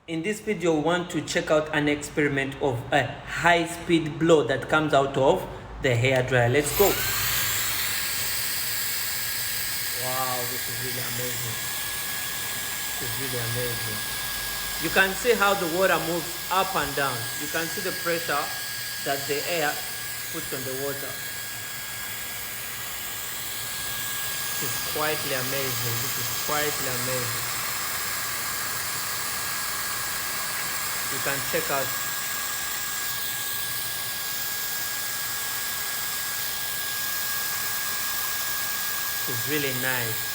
In this video, we want to check out an experiment of a high-speed blow that comes out of the hairdryer. Let's go. Wow, this is really amazing. This is really amazing. You can see how the water moves up and down. You can see the pressure that the air puts on the water. This is quietly amazing. This is quietly amazing. You can check out it's really nice.